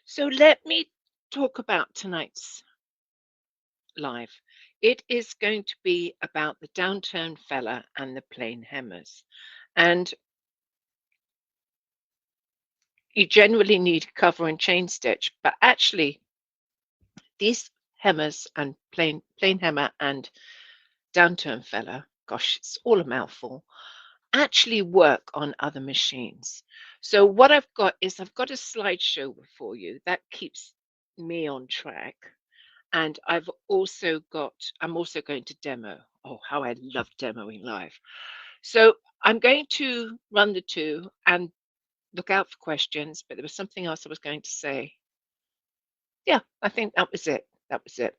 So let me talk about tonight's live. It is going to be about the downturn fella and the plain hemmers. And you generally need cover and chain stitch, but actually these hemmers and plain hemmer and downturn fella, gosh, it's all a mouthful, actually work on other machines. So what I've got is I've got a slideshow for you that keeps me on track. And I'm also going to demo. Oh, how I love demoing live. So I'm going to run the two and look out for questions, but there was something else I was going to say. Yeah, I think that was it. That was it.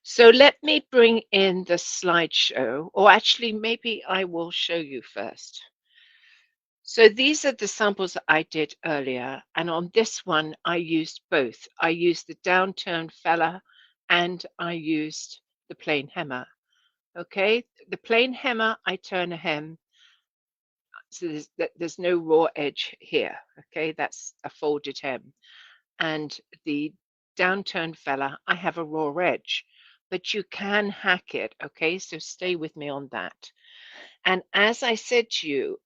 So let me bring in the slideshow, or actually, maybe I will show you first. So these are the samples that I did earlier. And on this one, I used both. I used the downturn fella and I used the plain hemmer. Okay, the plain hemmer, I turn a hem. So there's no raw edge here. Okay, that's a folded hem. And the downturn fella, I have a raw edge, but you can hack it. Okay, so stay with me on that. And as I said to you,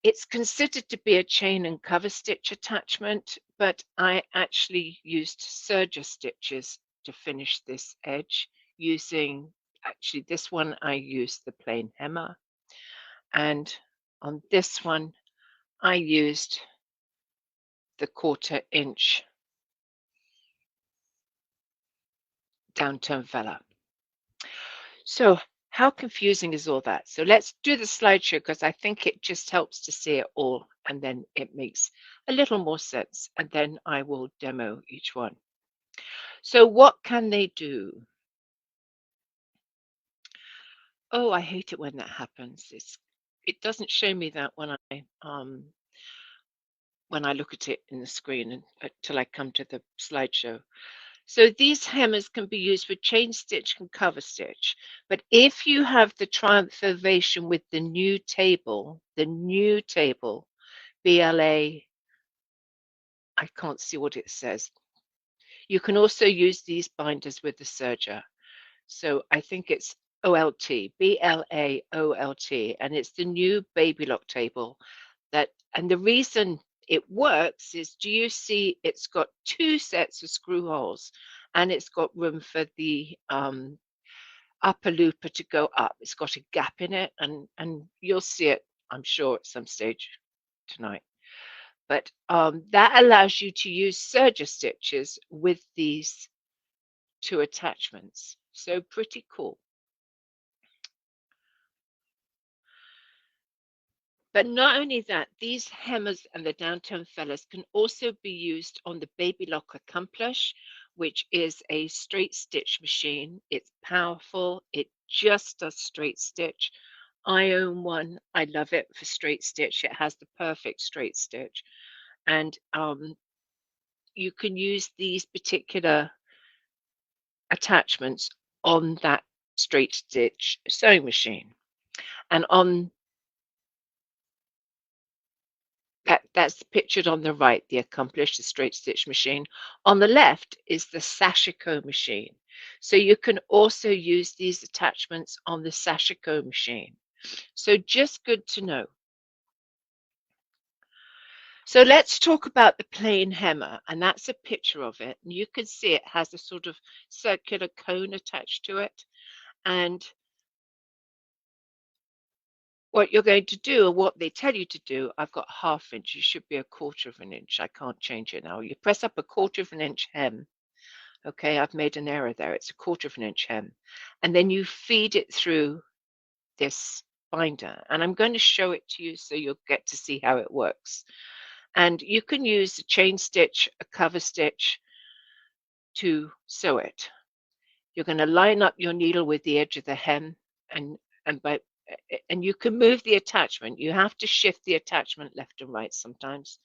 it's considered to be a chain and cover stitch attachment, but I actually used serger stitches to finish this edge using, actually this one I used the plain hemmer, and on this one I used the 1/4 inch downturn fella. So how confusing is all that? So let's do the slideshow because I think it just helps to see it all and then it makes a little more sense, and then I will demo each one. So what can they do? Oh, I hate it when that happens. It doesn't show me that when I look at it in the screen and until I come to the slideshow. So these hemmers can be used for chain stitch and cover stitch. But if you have the triumphation with the new table, BLA, I can't see what it says. You can also use these binders with the serger. So I think it's OLT, BLAOLT, and it's the new Babylock table. And the reason it works is, do you see it's got 2 sets of screw holes and it's got room for the upper looper to go up. It's got a gap in it, and you'll see it, I'm sure, at some stage tonight. But that allows you to use serger stitches with these 2 attachments. So pretty cool. But not only that, these hemmers and the downturn fellers can also be used on the Babylock Accomplish, which is a straight stitch machine. It's powerful. It just does straight stitch. I own one. I love it for straight stitch. It has the perfect straight stitch. And you can use these particular attachments on that straight stitch sewing machine. And on that's pictured on the right, the Accomplish, the straight stitch machine. On the left is the Sashiko machine. So you can also use these attachments on the Sashiko machine. So just good to know. So let's talk about the plain hemmer, and that's a picture of it. And you can see it has a sort of circular cone attached to it. And what you're going to do, or what they tell you to do, I've got 1/2 inch, you should be a 1/4 inch. I can't change it now. You press up a 1/4 inch hem. Okay, I've made an error there. It's a 1/4 inch hem. And then you feed it through this binder. And I'm going to show it to you so you'll get to see how it works. And you can use a chain stitch, a cover stitch to sew it. You're going to line up your needle with the edge of the hem, and you can move the attachment. You have to shift the attachment left and right sometimes.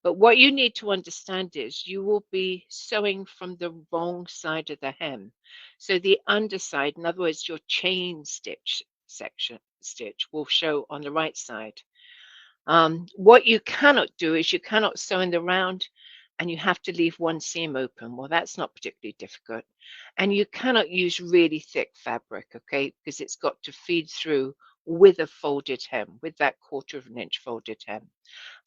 But what you need to understand is you will be sewing from the wrong side of the hem. So the underside, in other words, your chain stitch stitch will show on the right side. What you cannot do is you cannot sew in the round and you have to leave one seam open. Well, that's not particularly difficult. And you cannot use really thick fabric, okay, because it's got to feed through with a folded hem, with that 1/4 inch folded hem.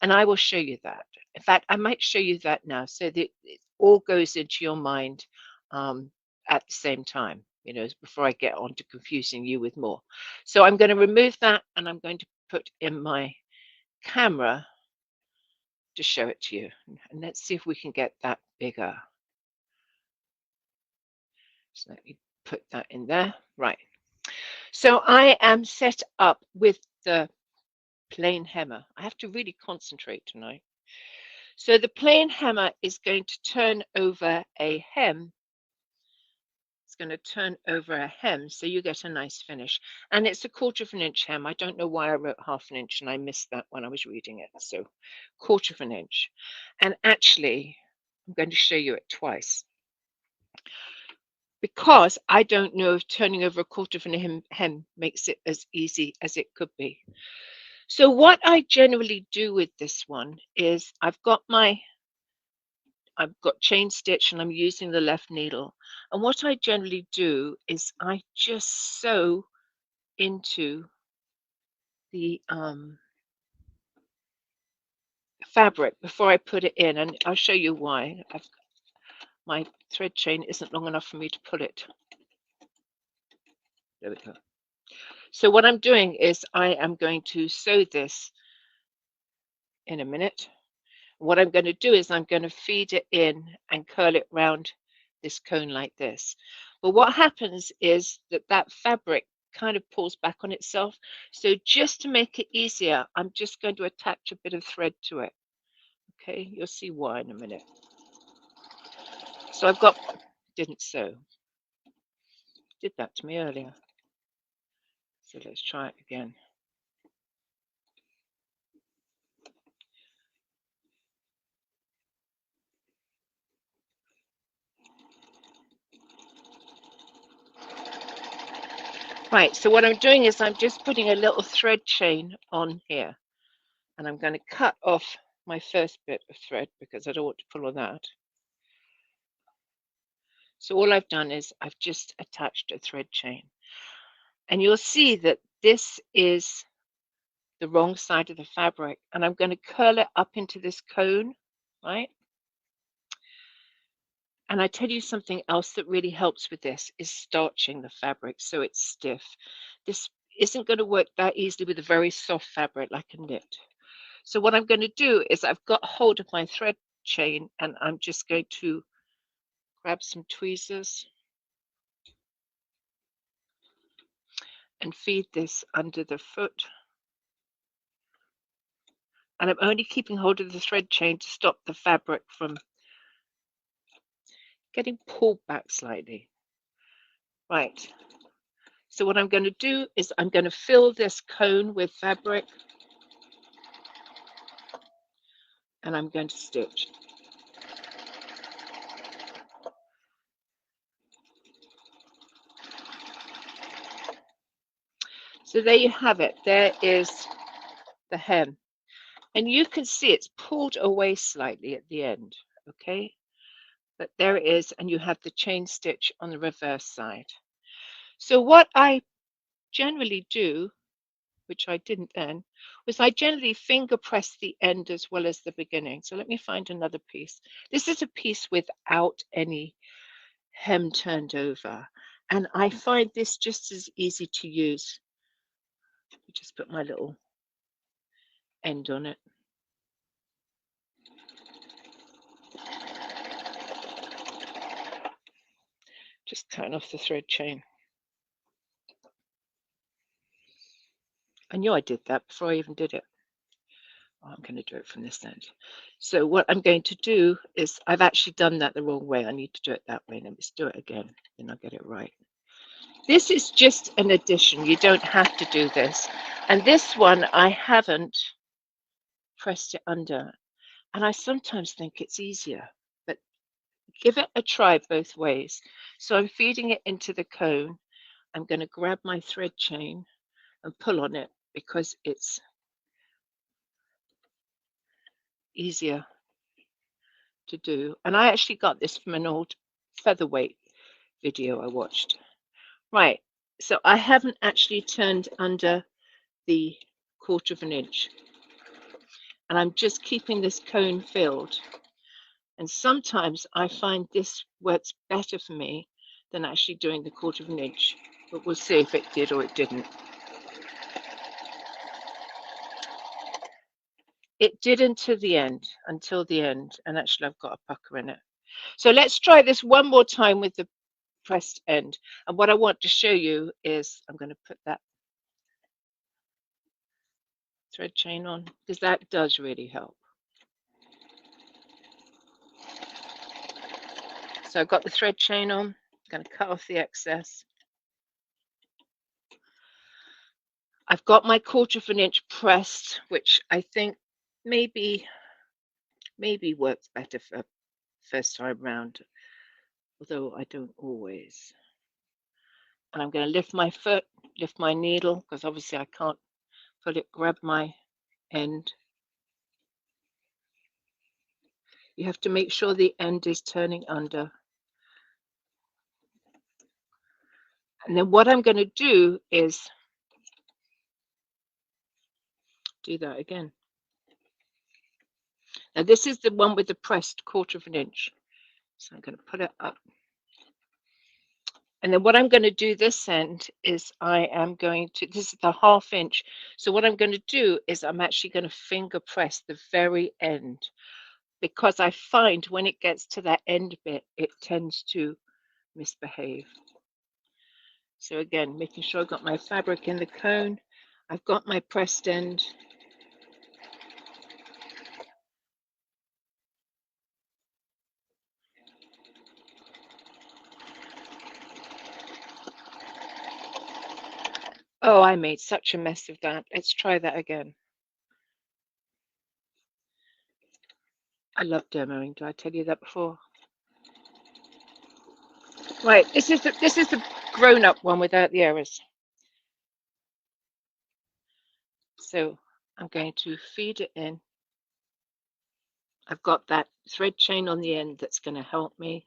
And I will show you that. In fact, I might show you that now so that it all goes into your mind at the same time, you know, before I get on to confusing you with more. So I'm going to remove that and I'm going to put in my camera to show it to you. And let's see if we can get that bigger. So let me put that in there. Right. So I am set up with the plain hemmer. I have to really concentrate tonight. So the plain hemmer is going to turn over a hem. It's going to turn over a hem so you get a nice finish. And it's a 1/4 inch hem. I don't know why I wrote 1/2 inch and I missed that when I was reading it. So 1/4 inch. And actually, I'm going to show you it twice, because I don't know if turning over a 1/4 hem makes it as easy as it could be. So what I generally do with this one is I've got chain stitch and I'm using the left needle. And what I generally do is I just sew into the fabric before I put it in. And I'll show you why. My thread chain isn't long enough for me to pull it. There we go. So what I'm doing is I am going to sew this in a minute. What I'm going to do is I'm going to feed it in and curl it round this cone like this. But what happens is that fabric kind of pulls back on itself. So just to make it easier, I'm just going to attach a bit of thread to it. Okay, you'll see why in a minute. So didn't sew. Did that to me earlier. So let's try it again. Right, so what I'm doing is I'm just putting a little thread chain on here, and I'm going to cut off my first bit of thread because I don't want to pull on that. So all I've done is I've just attached a thread chain, and you'll see that this is the wrong side of the fabric, and I'm going to curl it up into this cone, right? And I tell you something else that really helps with this is starching the fabric so it's stiff. This isn't going to work that easily with a very soft fabric like a knit. So what I'm going to do is I've got hold of my thread chain and I'm just going to grab some tweezers and feed this under the foot. And I'm only keeping hold of the thread chain to stop the fabric from getting pulled back slightly. Right. So what I'm going to do is I'm going to fill this cone with fabric and I'm going to stitch. So there you have it. There is the hem. And you can see it's pulled away slightly at the end, okay? But there it is, and you have the chain stitch on the reverse side. So what I generally do, which I didn't then, was I generally finger press the end as well as the beginning. So let me find another piece. This is a piece without any hem turned over. And I find this just as easy to use. Let me just put my little end on it. Just cutting off the thread chain. I knew I did that before I even did it. Oh, I'm going to do it from this end. So what I'm going to do is I've actually done that the wrong way. I need to do it that way. Let me just do it again, then I'll get it right. This is just an addition. You don't have to do this. And this one, I haven't pressed it under. And I sometimes think it's easier, but give it a try both ways. So I'm feeding it into the cone. I'm going to grab my thread chain and pull on it because it's easier to do. And I actually got this from an old featherweight video I watched. Right, so I haven't actually turned under the 1/4 of an inch. And I'm just keeping this cone filled. And sometimes I find this works better for me than actually doing the 1/4 of an inch. But we'll see if it did or it didn't. It did until the end, and actually I've got a pucker in it. So let's try this one more time with the pressed end. And what I want to show you is, I'm going to put that thread chain on, because that does really help. So I've got the thread chain on. I'm going to cut off the excess. I've got my 1/4 of an inch pressed, which I think maybe works better for first time round, although I don't always. And I'm going to lift my foot, lift my needle, because obviously I can't pull it, grab my end. You have to make sure the end is turning under. And then what I'm going to do is do that again. Now this is the one with the pressed 1/4 of an inch. So I'm going to put it up. And then what I'm going to do this end is I am going to, this is the 1/2 inch. So what I'm going to do is I'm actually going to finger press the very end, because I find when it gets to that end bit, it tends to misbehave. So again, making sure I've got my fabric in the cone. I've got my pressed end. Oh, I made such a mess of that. Let's try that again. I love demoing. Did I tell you that before? Right, this is the grown-up one without the errors. So I'm going to feed it in. I've got that thread chain on the end that's going to help me.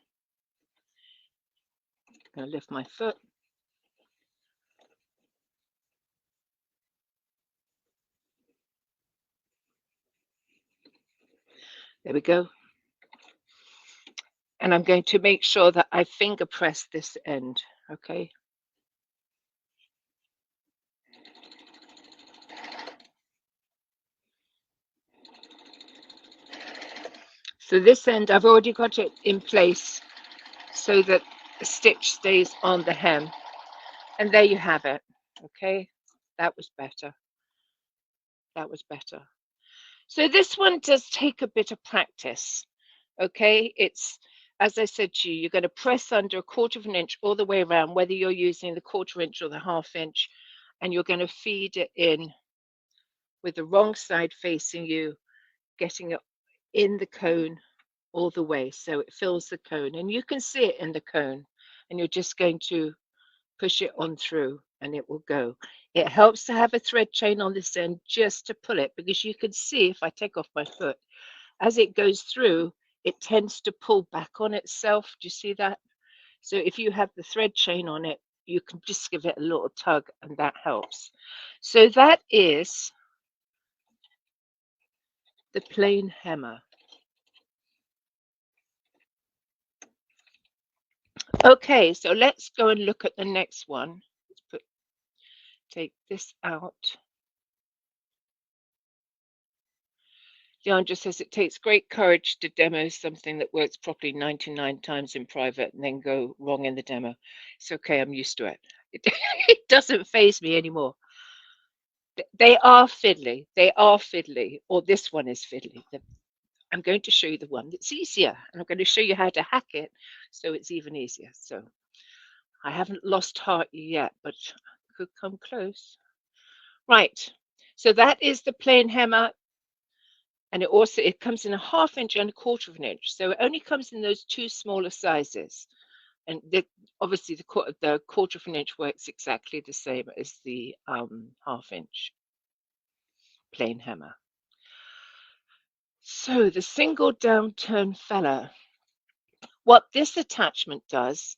I'm going to lift my foot. There we go. And I'm going to make sure that I finger press this end, okay? So this end, I've already got it in place so that the stitch stays on the hem. And there you have it, okay? That was better. That was better. So this one does take a bit of practice, okay? It's, as I said to you, you're going to press under a 1/4 of an inch all the way around, whether you're using the 1/4 inch or the 1/2 inch, and you're going to feed it in with the wrong side facing you, getting it in the cone all the way so it fills the cone, and you can see it in the cone, and you're just going to push it on through and it will go. It helps to have a thread chain on this end just to pull it, because you can see if I take off my foot, as it goes through, it tends to pull back on itself. Do you see that? So if you have the thread chain on it, you can just give it a little tug and that helps. So that is the plain hammer. Okay, so let's go and look at the next one. Let's take this out. Leandra says it takes great courage to demo something that works properly 99 times in private and then go wrong in the demo. It's okay, I'm used to it. It doesn't faze me anymore. They are fiddly. They are fiddly, or this one is fiddly. I'm going to show you the one that's easier, and I'm going to show you how to hack it so it's even easier. So I haven't lost heart yet, but I could come close. Right, so that is the plain hammer, and it comes in a 1/2 inch and a 1/4 of an inch. So it only comes in those two smaller sizes, and obviously the 1/4 of an inch works exactly the same as the 1/2 inch plain hammer. So the single downturn feller, what this attachment does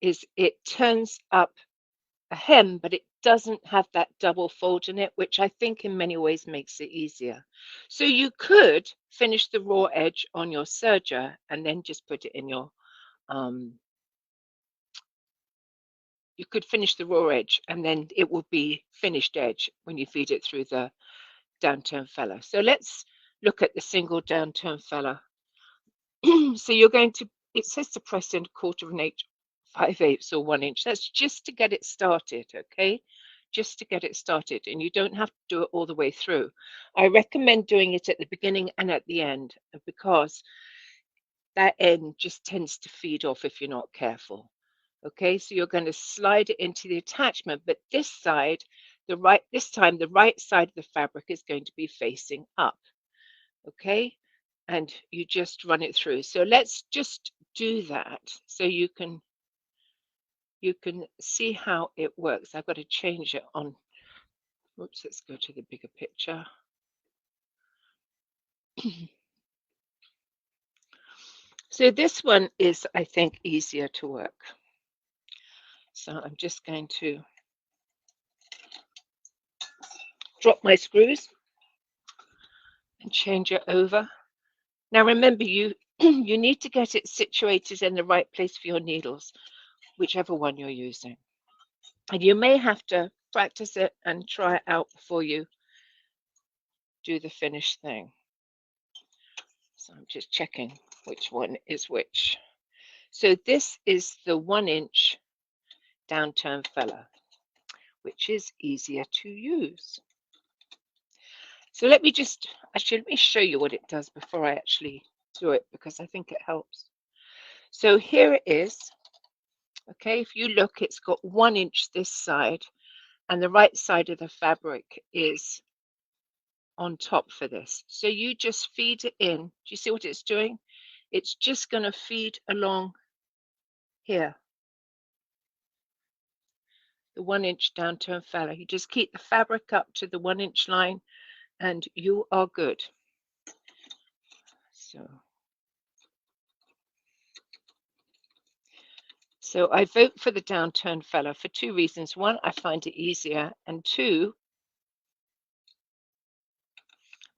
is it turns up a hem, but it doesn't have that double fold in it, which I think in many ways makes it easier. So you could finish the raw edge on your serger and then just put it in your, you could finish the raw edge and then it will be finished edge when you feed it through the downturn feller. So let's look at the single downturn feller. So you're going to, it says to press in 1/4 of an inch, 5/8 or 1 inch. That's just to get it started, okay? Just to get it started. And you don't have to do it all the way through. I recommend doing it at the beginning and at the end because that end just tends to feed off if you're not careful. Okay, so you're going to slide it into the attachment, but this side, this time the right side of the fabric is going to be facing up. Okay, and you just run it through. So let's just do that so you can see how it works. I've got to change it on. Oops, let's go to the bigger picture. So this one is, I think, easier to work. So I'm just going to drop my screws and change it over. Now remember, you you need to get it situated in the right place for your needles, whichever one you're using. And you may have to practice it and try it out before you do the finished thing. So I'm just checking which one is which. So this is the 1 inch downturn feller, which is easier to use. So let me show you what it does before I actually do it, because I think it helps. So here it is. Okay, if you look, it's got 1 inch this side, and the right side of the fabric is on top for this. So you just feed it in. Do you see what it's doing? It's just going to feed along here, the 1 inch downturn feller. You just keep the fabric up to the 1 inch line and you are good. So I vote for the downturn feller for 2 reasons. 1, I find it easier, and 2,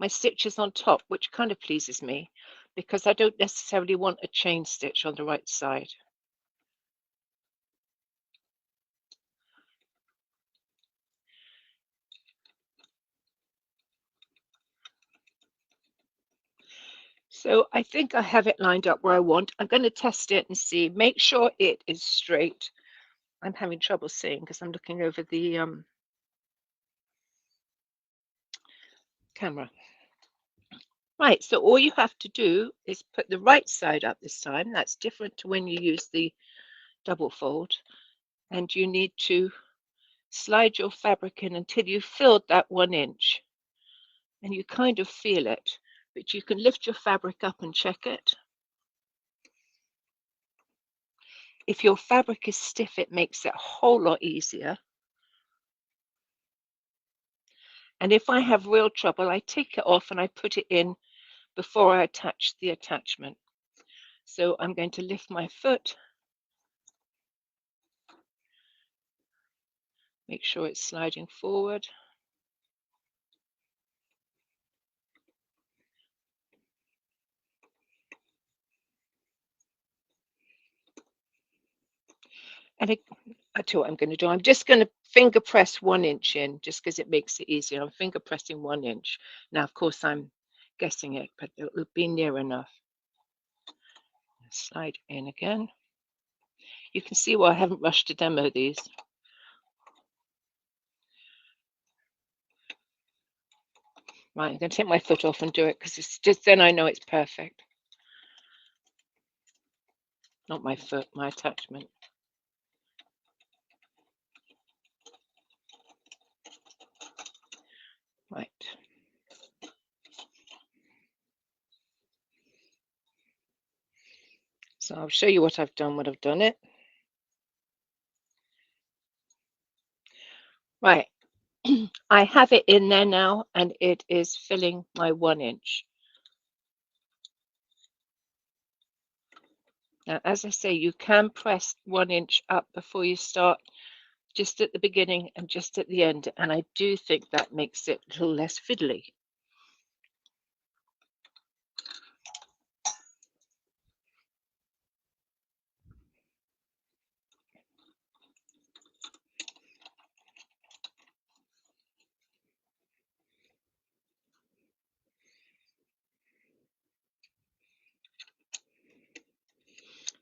my stitch is on top, which kind of pleases me because I don't necessarily want a chain stitch on the right side. So I think I have it lined up where I want. I'm going to test it and see. Make sure it is straight. I'm having trouble seeing because I'm looking over the camera. Right, so all you have to do is put the right side up this time. That's different to when you use the double fold. And you need to slide your fabric in until you've filled that 1 inch. And you kind of feel it, but you can lift your fabric up and check it. If your fabric is stiff, it makes it a whole lot easier. And if I have real trouble, I take it off and I put it in before I attach the attachment. So I'm going to lift my foot, make sure it's sliding forward. And I tell you what I'm going to do. I'm just going to finger press 1 inch in just because it makes it easier. I'm finger pressing 1 inch. Now, of course, I'm guessing it, but it'll be near enough. Slide in again. You can see why I haven't rushed to demo these. Right, I'm going to take my foot off and do it because it's just then I know it's perfect. Not my foot, my attachment. Right. So I'll show you what I've done when I've done it. Right. I have it in there now and it is filling my 1 inch. Now, as I say, you can press 1 inch up before you start, just at the beginning and just at the end, and I do think that makes it a little less fiddly.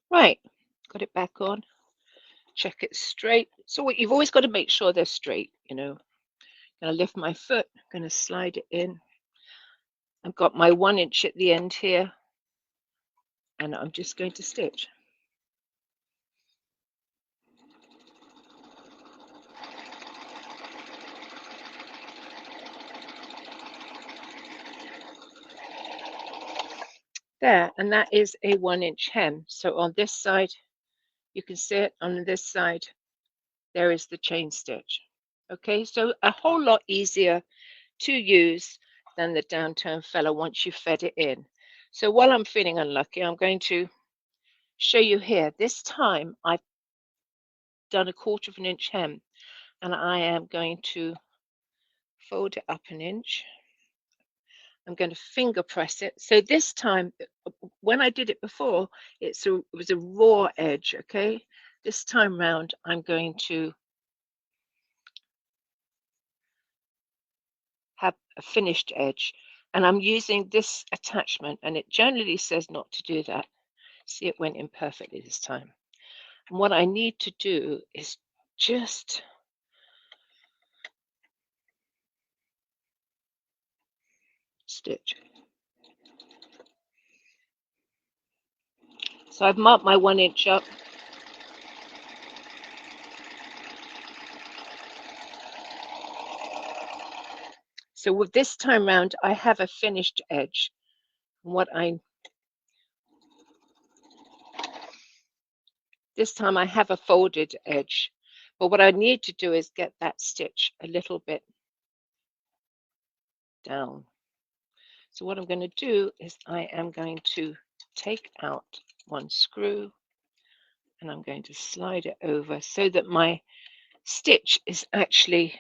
Right, got it back on. Check it straight. So what you've always got to make sure they're straight, you know. I'm going to lift my foot, I'm going to slide it in. I've got my 1 inch at the end here, and I'm just going to stitch. There, and that is a 1 inch hem. So on this side, you can see it. On this side, there is the chain stitch. Okay, so a whole lot easier to use than the Downturn Feller once you fed it in. So while I'm feeling unlucky, I'm going to show you here. This time I've done a 1/4 of an inch hem, and I am going to fold it up an inch. I'm going to finger press it. So this time, when I did it before, it was a raw edge, okay? This time round, I'm going to have a finished edge, and I'm using this attachment, and it generally says not to do that. See, it went in perfectly this time. And what I need to do is just stitch. So I've marked my 1 inch up. So with this time round, I have a finished edge. This time I have a folded edge, but what I need to do is get that stitch a little bit down. So what I'm going to do is I am going to take out one screw, and I'm going to slide it over so that my stitch is actually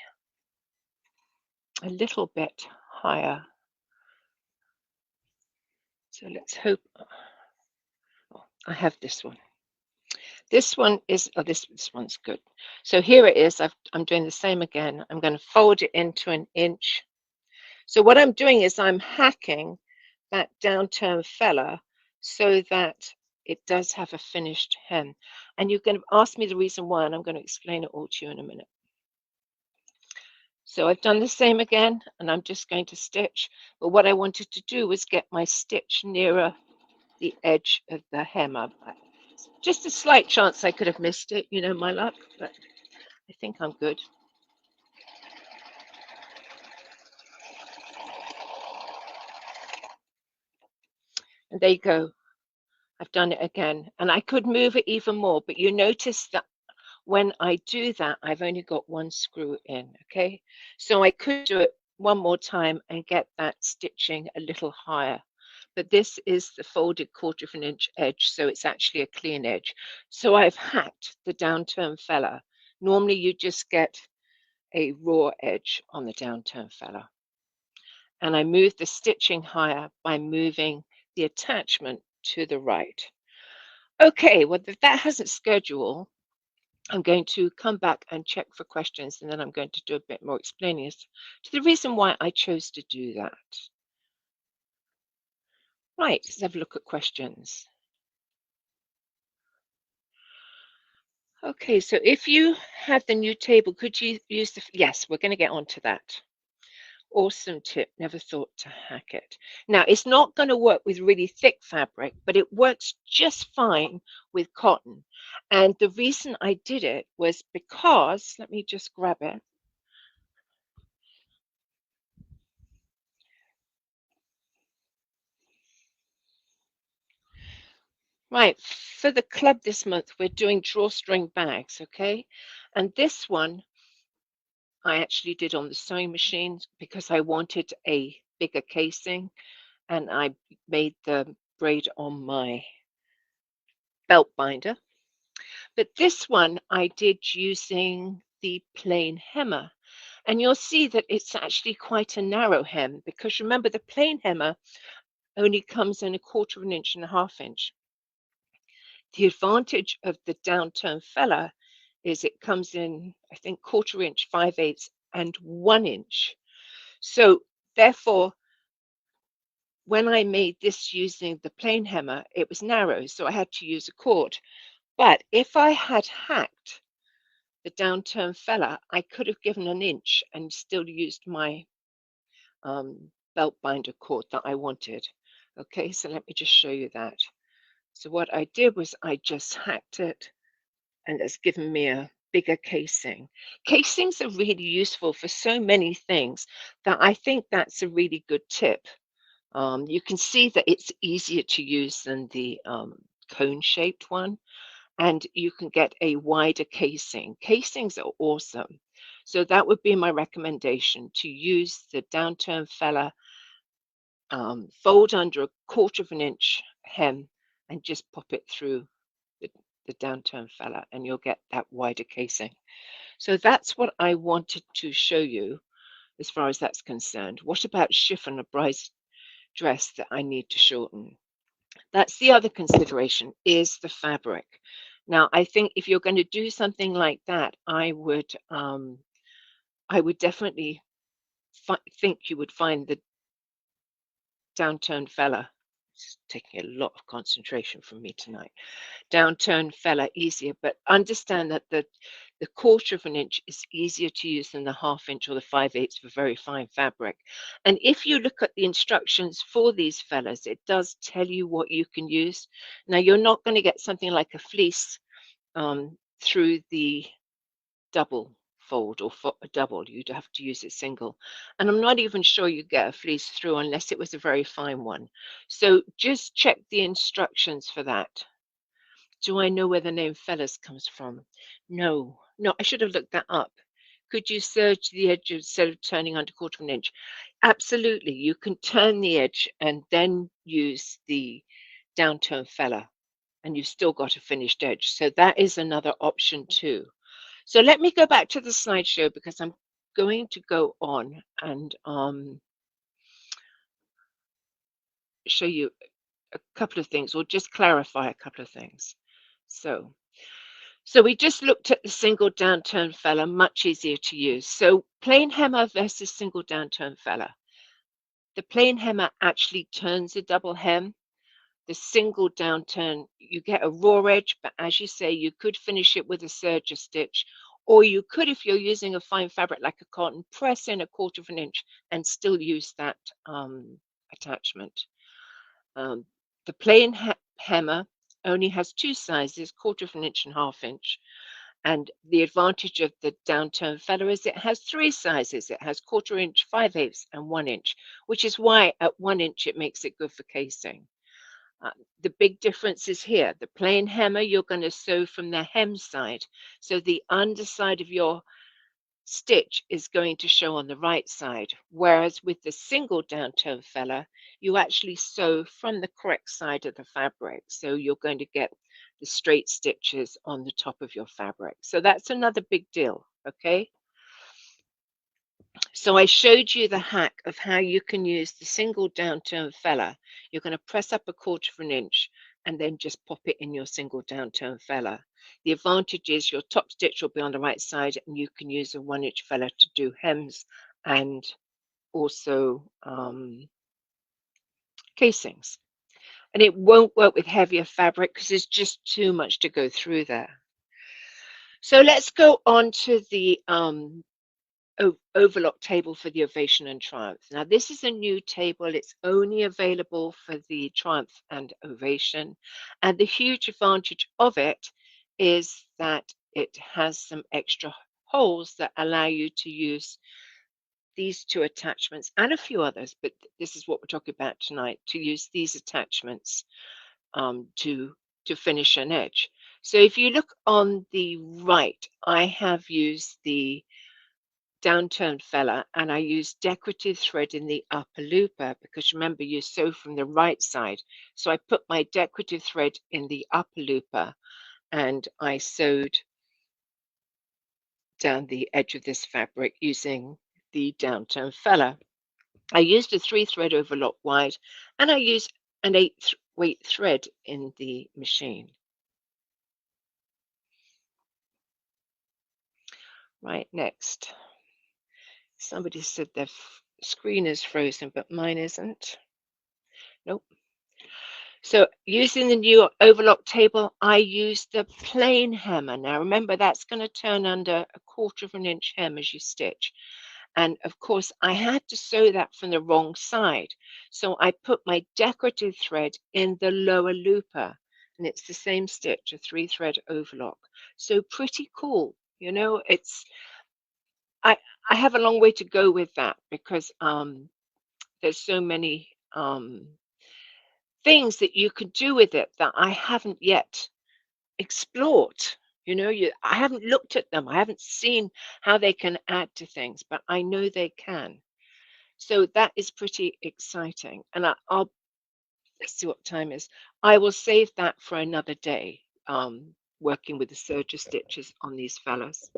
a little bit higher. So let's hope. Oh, I have this one. This one is, oh, this one's good. So here it is. I'm doing the same again. I'm going to fold it into an inch. So what I'm doing is I'm hacking that Downturn Feller so that it does have a finished hem. And you're going to ask me the reason why, and I'm going to explain it all to you in a minute. So I've done the same again, and I'm just going to stitch. But what I wanted to do was get my stitch nearer the edge of the hem. Just a slight chance I could have missed it, you know, my luck, but I think I'm good. And there you go. I've done it again. And I could move it even more, but you notice that when I do that, I've only got one screw in, okay? So I could do it one more time and get that stitching a little higher. But this is the folded 1/4 of an inch edge, so it's actually a clean edge. So I've hacked the Downturn Feller. Normally you just get a raw edge on the Downturn Feller. And I move the stitching higher by moving the attachment to the right. Okay, well, if that hasn't scheduled, I'm going to come back and check for questions, and then I'm going to do a bit more explaining as to the reason why I chose to do that. Right, let's have a look at questions. Okay, so if you have the new table, could you use the, yes, we're going to get onto that. Awesome tip, never thought to hack it. Now, it's not going to work with really thick fabric, but it works just fine with cotton. And the reason I did it was because, let me just grab it. Right, for the club this month, we're doing drawstring bags, okay? And this one I actually did on the sewing machine because I wanted a bigger casing, and I made the braid on my belt binder. But this one I did using the plain hemmer. And you'll see that it's actually quite a narrow hem, because remember, the plain hemmer only comes in 1/4 of an inch and 1/2 inch. The advantage of the Downturn Feller is it comes in, I think, 1/4 inch, 5/8, and 1 inch. So therefore, when I made this using the plain hemmer, it was narrow, so I had to use a cord. But if I had hacked the Downturn Feller, I could have given an inch and still used my belt binder cord that I wanted. Okay, so let me just show you that. So what I did was I just hacked it, and it's given me a bigger casing. Casings are really useful for so many things that I think that's a really good tip. You can see that it's easier to use than the cone-shaped one, and you can get a wider casing. Casings are awesome. So that would be my recommendation, to use the Downturn Feller, fold under 1/4 of an inch hem and just pop it through the Downturn Feller, and you'll get that wider casing. So that's what I wanted to show you as far as that's concerned. What about chiffon, a bride's dress that I need to shorten? That's the other consideration, is the fabric. Now, I think if you're going to do something like that, I would definitely think you would find the Downturn Feller. It's taking a lot of concentration from me tonight. Downturn Feller easier, but understand that the 1/4 of an inch is easier to use than the 1/2 inch or the 5/8 for very fine fabric. And if you look at the instructions for these fellers, it does tell you what you can use. Now, you're not going to get something like a fleece through the double fold, or a double. You'd have to use it single, and I'm not even sure you get a fleece through unless it was a very fine one. So just check the instructions for that. Do I know where the name Fellers comes from? No, no, I should have looked that up. Could you serge the edge instead of turning under 1/4 of an inch? Absolutely, you can turn the edge and then use the Downturn Feller, and you've still got a finished edge. So that is another option too. So let me go back to the slideshow, because I'm going to go on and show you a couple of things, or just clarify a couple of things. So we just looked at the single Downturn Feller, much easier to use. So plain hemmer versus single Downturn Feller. The plain hemmer actually turns a double hem. The single downturn, you get a raw edge, but as you say, you could finish it with a serger stitch, or you could, if you're using a fine fabric like a cotton, press in 1/4 of an inch and still use that attachment. The plain hemmer only has 2 sizes, 1/4 of an inch and 1/2 inch. And the advantage of the Downturn Feller is it has 3 sizes. It has 1/4 inch, 5/8, and 1 inch, which is why at 1 inch it makes it good for casing. The big difference is here. The plain hemmer, you're going to sew from the hem side. So the underside of your stitch is going to show on the right side. Whereas with the single Downturn Feller, you actually sew from the correct side of the fabric. So you're going to get the straight stitches on the top of your fabric. So that's another big deal, okay? So I showed you the hack of how you can use the single Downturn Feller. You're going to press up 1/4 of an inch and then just pop it in your single Downturn Feller. The advantage is your top stitch will be on the right side, and you can use a 1 inch feller to do hems and also casings. And it won't work with heavier fabric because there's just too much to go through there. So let's go on to the overlock table for the Ovation and Triumph. Now, this is a new table. It's only available for the Triumph and Ovation. And the huge advantage of it is that it has some extra holes that allow you to use these 2 attachments and a few others, but this is what we're talking about tonight, to use these attachments to finish an edge. So if you look on the right, I have used the Downturn Feller, and I use decorative thread in the upper looper because remember you sew from the right side. So I put my decorative thread in the upper looper and I sewed down the edge of this fabric using the Downturn Feller. I used a 3-thread overlock wide and I used an 8-weight thread in the machine. Right, next. Somebody said their screen is frozen, but mine isn't. Nope. So using the new overlock table, I used the plain hammer. Now remember, that's going to turn under 1/4 of an inch hem as you stitch. And of course, I had to sew that from the wrong side. So I put my decorative thread in the lower looper. And it's the same stitch, a 3-thread overlock. So pretty cool. You know, I I have a long way to go with that because there's so many things that you could do with it that I haven't yet explored. You know, I haven't looked at them. I haven't seen how they can add to things, but I know they can. So that is pretty exciting. And I'll let's see what time is. I will save that for another day. Working with the serger stitches on these fellows.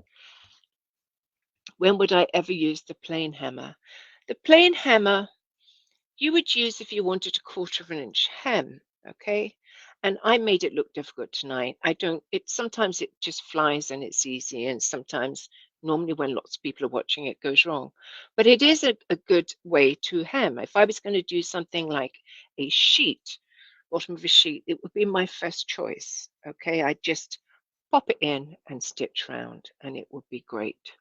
When would I ever use the plain hammer? The plain hammer you would use if you wanted a 1/4 of an inch hem, okay? And I made it look difficult tonight. I don't, it sometimes it just flies and it's easy, and sometimes, normally when lots of people are watching, it goes wrong. But it is a good way to hem. If I was going to do something like a sheet, bottom of a sheet, it would be my first choice, okay? I just pop it in and stitch round, and it would be great.